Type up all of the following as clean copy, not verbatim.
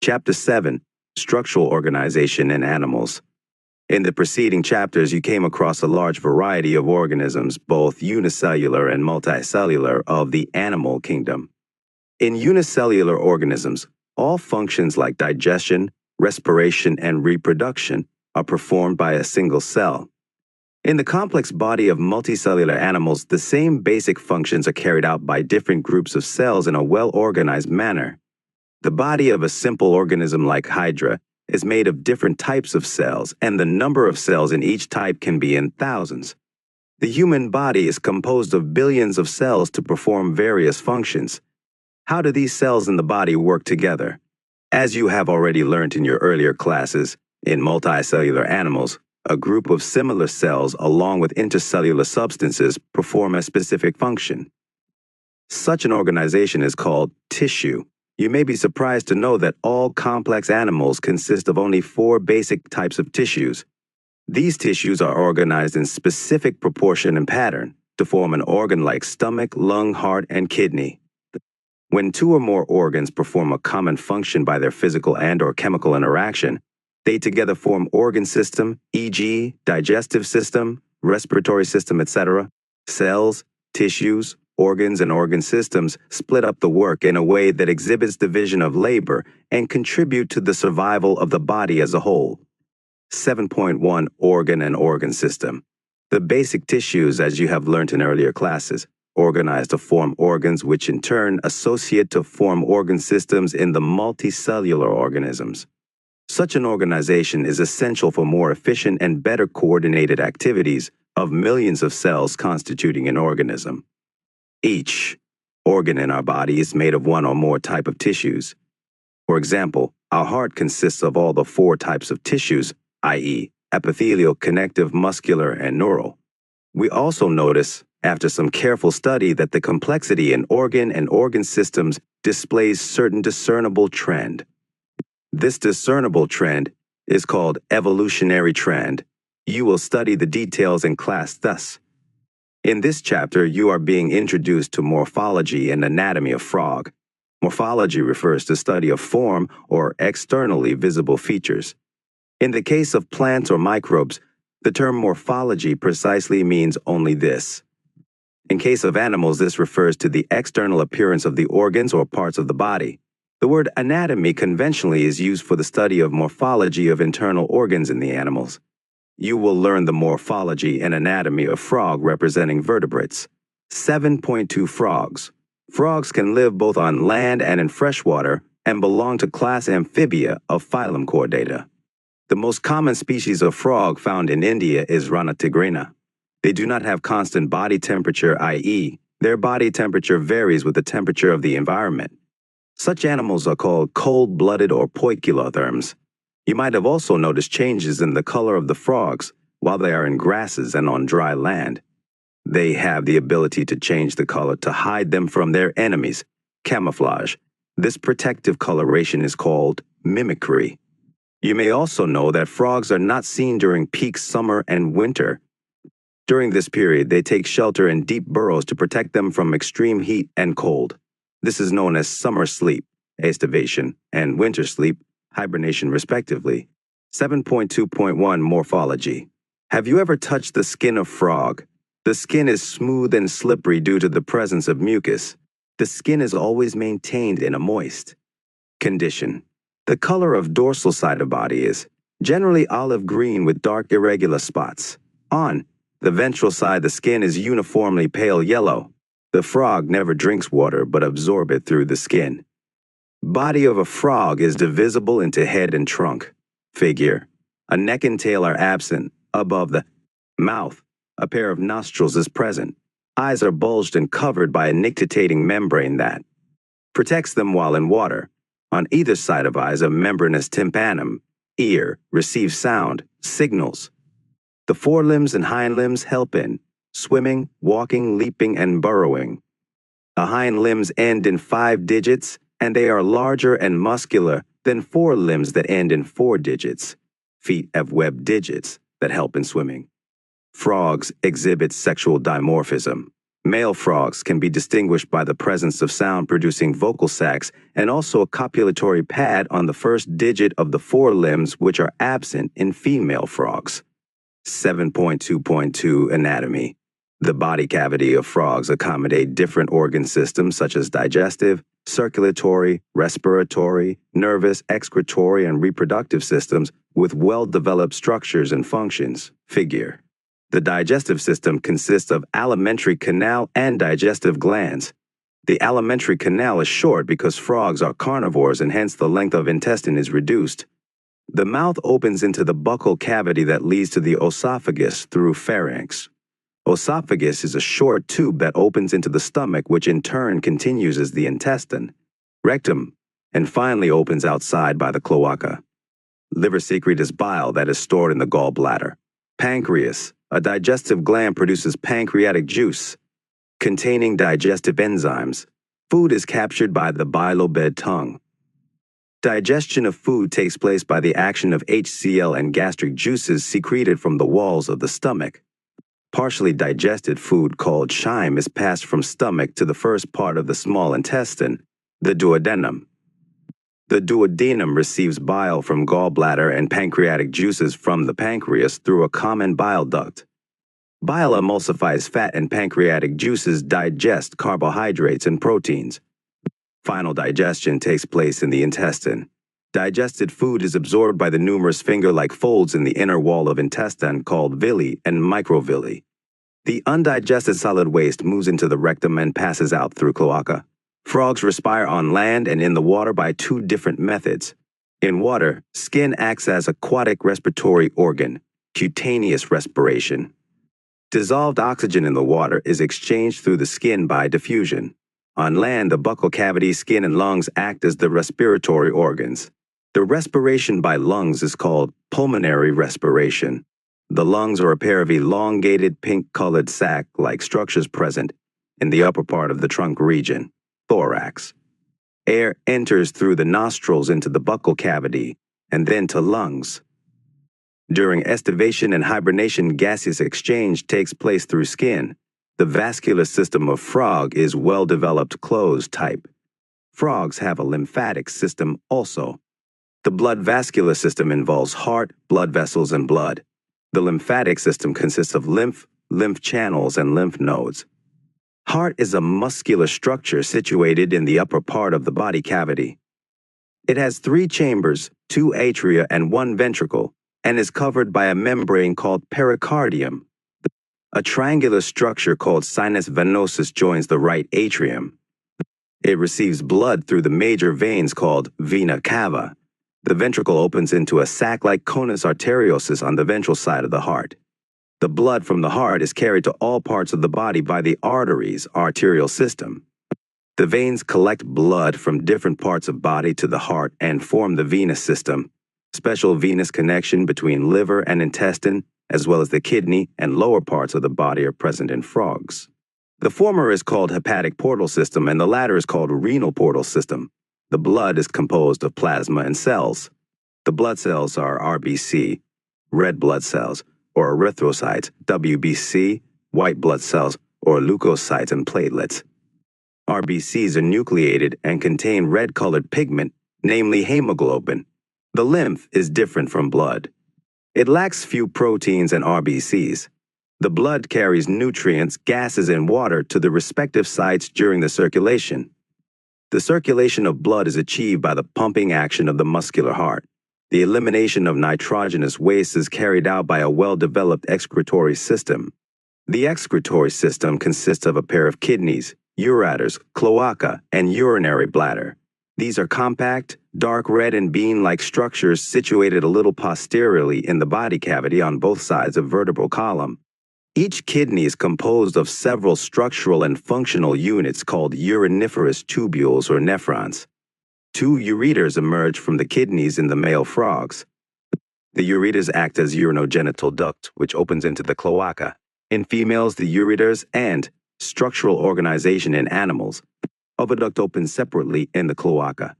Chapter 7, Structural Organization in Animals. In the preceding chapters, you came across a large variety of organisms, both unicellular and multicellular, of the animal kingdom. In unicellular organisms, all functions like digestion, respiration, and reproduction are performed by a single cell. In the complex body of multicellular animals, the same basic functions are carried out by different groups of cells in a well-organized manner. The body of a simple organism like Hydra is made of different types of cells, and the number of cells in each type can be in thousands. The human body is composed of billions of cells to perform various functions. How do these cells in the body work together? As you have already learned in your earlier classes, in multicellular animals, a group of similar cells along with intercellular substances perform a specific function. Such an organization is called tissue. You may be surprised to know that all complex animals consist of only 4 basic types of tissues. These tissues are organized in specific proportion and pattern to form an organ like stomach, lung, heart, and kidney. When 2 or more organs perform a common function by their physical and/or chemical interaction, they together form organ system, e.g., digestive system, respiratory system, etc. Cells, tissues, organs, and organ systems split up the work in a way that exhibits division of labor and contribute to the survival of the body as a whole. 7.1 Organ and Organ System. The basic tissues, as you have learned in earlier classes, organize to form organs which in turn associate to form organ systems in the multicellular organisms. Such an organization is essential for more efficient and better coordinated activities of millions of cells constituting an organism. Each organ in our body is made of 1 or more type of tissues. For example, our heart consists of all the 4 types of tissues, i.e., epithelial, connective, muscular, and neural. We also notice, after some careful study, that the complexity in organ systems displays certain discernible trend. This discernible trend is called evolutionary trend. You will study the details in class thus. In this chapter, you are being introduced to morphology and anatomy of frog. Morphology refers to study of form or externally visible features. In the case of plants or microbes, the term morphology precisely means only this. In case of animals, this refers to the external appearance of the organs or parts of the body. The word anatomy conventionally is used for the study of morphology of internal organs in the animals. You will learn the morphology and anatomy of frog representing vertebrates. 7.2 Frogs. Frogs can live both on land and in freshwater and belong to class Amphibia of phylum Chordata. The most common species of frog found in India is Rana tigrina. They do not have constant body temperature, i.e., their body temperature varies with the temperature of the environment. Such animals are called cold-blooded or poikilotherms. You might have also noticed changes in the color of the frogs while they are in grasses and on dry land. They have the ability to change the color to hide them from their enemies, camouflage. This protective coloration is called mimicry. You may also know that frogs are not seen during peak summer and winter. During this period, they take shelter in deep burrows to protect them from extreme heat and cold. This is known as summer sleep, aestivation, and winter sleep, hibernation respectively. 7.2.1 Morphology. Have you ever touched the skin of frog? The skin is smooth and slippery due to the presence of mucus. The skin is always maintained in a moist condition. The color of dorsal side of body is generally olive green with dark irregular spots. On the ventral side, the skin is uniformly pale yellow. The frog never drinks water but absorbs it through the skin. Body of a frog is divisible into head and trunk. Figure. A neck and tail are absent. Above the mouth, a pair of nostrils is present. Eyes are bulged and covered by a nictitating membrane that protects them while in water. On either side of eyes, a membranous tympanum, ear, receives sound, signals. The forelimbs and hind limbs help in swimming, walking, leaping, and burrowing. The hind limbs end in 5 digits, and they are larger and muscular than forelimbs that end in 4 digits. Feet have webbed digits that help in swimming. Frogs exhibit sexual dimorphism. Male frogs can be distinguished by the presence of sound-producing vocal sacs and also a copulatory pad on the first digit of the forelimbs, which are absent in female frogs. 7.2.2 Anatomy. The body cavity of frogs accommodate different organ systems such as digestive, circulatory, respiratory, nervous, excretory, and reproductive systems with well-developed structures and functions. Figure. The digestive system consists of alimentary canal and digestive glands. The alimentary canal is short because frogs are carnivores and hence the length of intestine is reduced. The mouth opens into the buccal cavity that leads to the esophagus through pharynx. Esophagus is a short tube that opens into the stomach, which in turn continues as the intestine, rectum, and finally opens outside by the cloaca. Liver secretes bile that is stored in the gallbladder. Pancreas. A digestive gland produces pancreatic juice, containing digestive enzymes. Food is captured by the bilobed tongue. Digestion of food takes place by the action of HCl and gastric juices secreted from the walls of the stomach. Partially digested food called chyme is passed from stomach to the first part of the small intestine, the duodenum. The duodenum receives bile from gallbladder and pancreatic juices from the pancreas through a common bile duct. Bile emulsifies fat and pancreatic juices digest carbohydrates and proteins. Final digestion takes place in the intestine. Digested food is absorbed by the numerous finger-like folds in the inner wall of intestine called villi and microvilli. The undigested solid waste moves into the rectum and passes out through cloaca. Frogs respire on land and in the water by two different methods. In water, skin acts as aquatic respiratory organ, cutaneous respiration. Dissolved oxygen in the water is exchanged through the skin by diffusion. On land, the buccal cavity, skin, and lungs act as the respiratory organs. The respiration by lungs is called pulmonary respiration. The lungs are a pair of elongated pink-colored sac-like structures present in the upper part of the trunk region, thorax. Air enters through the nostrils into the buccal cavity and then to lungs. During estivation and hibernation, gaseous exchange takes place through skin. The vascular system of frog is well-developed closed type. Frogs have a lymphatic system also. The blood vascular system involves heart, blood vessels, and blood. The lymphatic system consists of lymph channels, and lymph nodes. Heart is a muscular structure situated in the upper part of the body cavity. It has 3 chambers, 2 atria, and 1 ventricle, and is covered by a membrane called pericardium. A triangular structure called sinus venosus joins the right atrium. It receives blood through the major veins called vena cava. The ventricle opens into a sac-like conus arteriosus on the ventral side of the heart. The blood from the heart is carried to all parts of the body by the arteries, arterial system. The veins collect blood from different parts of body to the heart and form the venous system. Special venous connection between liver and intestine, as well as the kidney and lower parts of the body, are present in frogs. The former is called hepatic portal system and the latter is called renal portal system. The blood is composed of plasma and cells. The blood cells are RBC, red blood cells, or erythrocytes, WBC, white blood cells, or leukocytes and platelets. RBCs are nucleated and contain red-colored pigment, namely hemoglobin. The lymph is different from blood. It lacks few proteins and RBCs. The blood carries nutrients, gases, and water to the respective sites during the circulation. The circulation of blood is achieved by the pumping action of the muscular heart. The elimination of nitrogenous waste is carried out by a well-developed excretory system. The excretory system consists of a pair of kidneys, ureters, cloaca, and urinary bladder. These are compact, dark red and bean-like structures situated a little posteriorly in the body cavity on both sides of vertebral column. Each kidney is composed of several structural and functional units called uriniferous tubules or nephrons. 2 ureters emerge from the kidneys in the male frogs. The ureters act as urinogenital duct, which opens into the cloaca. In females, the ureters and structural organization in animals. Oviduct opens separately in the cloaca.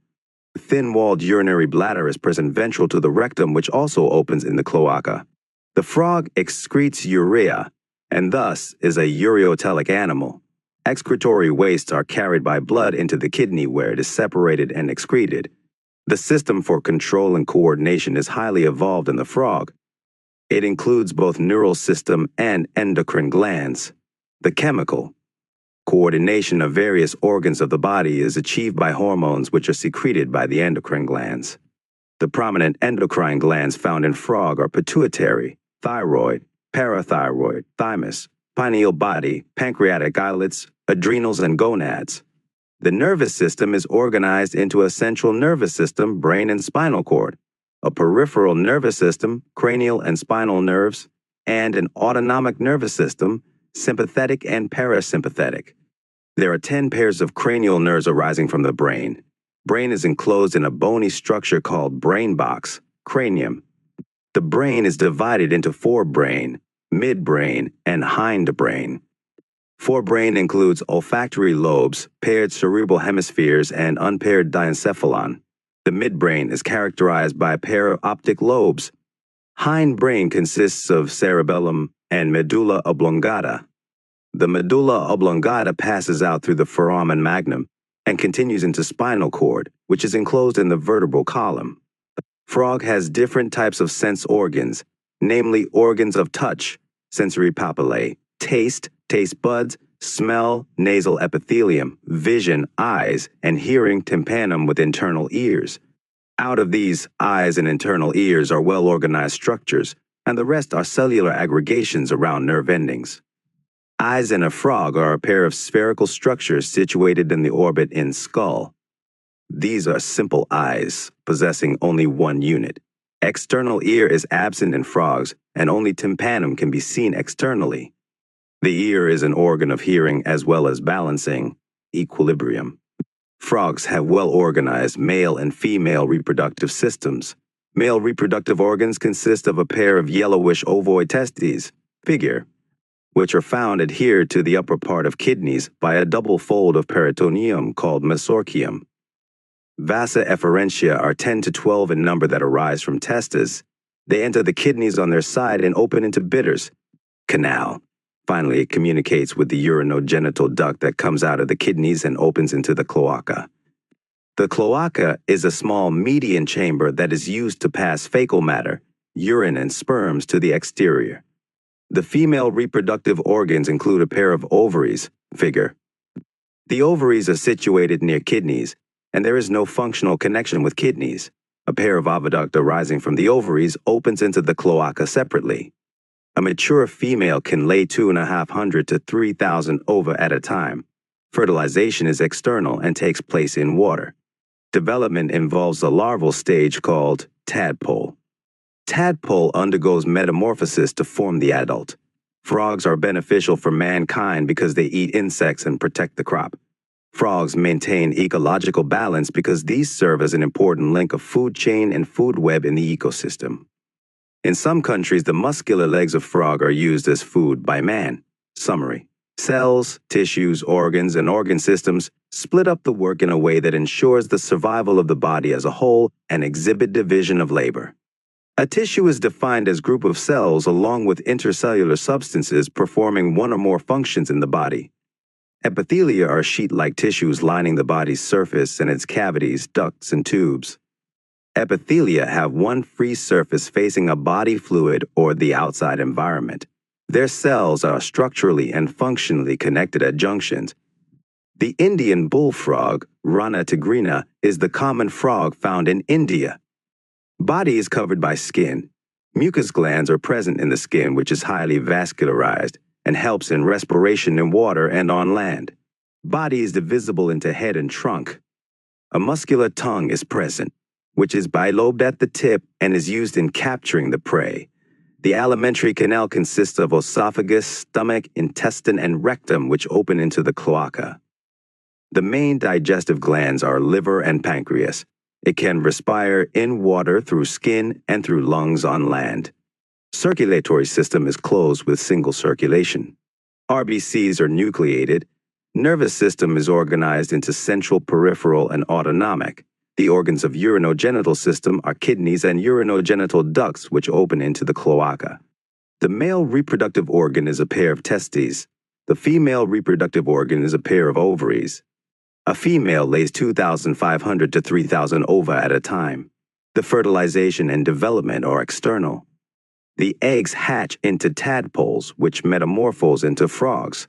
The thin-walled urinary bladder is present ventral to the rectum, which also opens in the cloaca. The frog excretes urea, and thus is a ureotelic animal. Excretory wastes are carried by blood into the kidney where it is separated and excreted. The system for control and coordination is highly evolved in the frog. It includes both neural system and endocrine glands. The chemical coordination of various organs of the body is achieved by hormones which are secreted by the endocrine glands. The prominent endocrine glands found in frog are pituitary, thyroid, parathyroid, thymus, pineal body, pancreatic islets, adrenals, and gonads. The nervous system is organized into a central nervous system, brain and spinal cord, a peripheral nervous system, cranial and spinal nerves, and an autonomic nervous system, sympathetic and parasympathetic. There are 10 pairs of cranial nerves arising from the brain. Brain is enclosed in a bony structure called brain box, cranium. The brain is divided into forebrain, midbrain, and hindbrain. Forebrain includes olfactory lobes, paired cerebral hemispheres, and unpaired diencephalon. The midbrain is characterized by a pair of optic lobes. Hindbrain consists of cerebellum and medulla oblongata. The medulla oblongata passes out through the foramen magnum and continues into spinal cord, which is enclosed in the vertebral column. Frog has different types of sense organs, namely organs of touch, sensory papillae, taste, taste buds, smell, nasal epithelium, vision, eyes, and hearing, tympanum with internal ears. Out of these, eyes and internal ears are well-organized structures, and the rest are cellular aggregations around nerve endings. Eyes in a frog are a pair of spherical structures situated in the orbit in skull. These are simple eyes, possessing only one unit. External ear is absent in frogs, and only tympanum can be seen externally. The ear is an organ of hearing as well as balancing, equilibrium. Frogs have well-organized male and female reproductive systems. Male reproductive organs consist of a pair of yellowish ovoid testes, figure, which are found adhered to the upper part of kidneys by a double fold of peritoneum called mesorchium. Vasa efferentia are 10 to 12 in number that arise from testes. They enter the kidneys on their side and open into bitters, canal. Finally, it communicates with the urinogenital duct that comes out of the kidneys and opens into the cloaca. The cloaca is a small median chamber that is used to pass fecal matter, urine and sperms to the exterior. The female reproductive organs include a pair of ovaries, figure. The ovaries are situated near kidneys, and there is no functional connection with kidneys. A pair of oviduct arising from the ovaries opens into the cloaca separately. A mature female can lay 2,500 to 3,000 ova at a time. Fertilization is external and takes place in water. Development involves a larval stage called tadpole. Tadpole undergoes metamorphosis to form the adult. Frogs are beneficial for mankind because they eat insects and protect the crop. Frogs maintain ecological balance because these serve as an important link of food chain and food web in the ecosystem. In some countries, the muscular legs of frog are used as food by man. Summary: cells, tissues, organs, and organ systems split up the work in a way that ensures the survival of the body as a whole and exhibit division of labor. A tissue is defined as a group of cells along with intercellular substances performing one or more functions in the body. Epithelia are sheet-like tissues lining the body's surface and its cavities, ducts, and tubes. Epithelia have one free surface facing a body fluid or the outside environment. Their cells are structurally and functionally connected at junctions. The Indian bullfrog, Rana tigrina, is the common frog found in India. Body is covered by skin. Mucus glands are present in the skin, which is highly vascularized and helps in respiration in water and on land. Body is divisible into head and trunk. A muscular tongue is present, which is bilobed at the tip and is used in capturing the prey. The alimentary canal consists of esophagus, stomach, intestine, and rectum, which open into the cloaca. The main digestive glands are liver and pancreas. It can respire in water through skin and through lungs on land. Circulatory system is closed with single circulation. RBCs are nucleated. Nervous system is organized into central, peripheral, and autonomic. The organs of urinogenital system are kidneys and urinogenital ducts which open into the cloaca. The male reproductive organ is a pair of testes. The female reproductive organ is a pair of ovaries. A female lays 2,500 to 3,000 ova at a time. The fertilization and development are external. The eggs hatch into tadpoles, which metamorphose into frogs.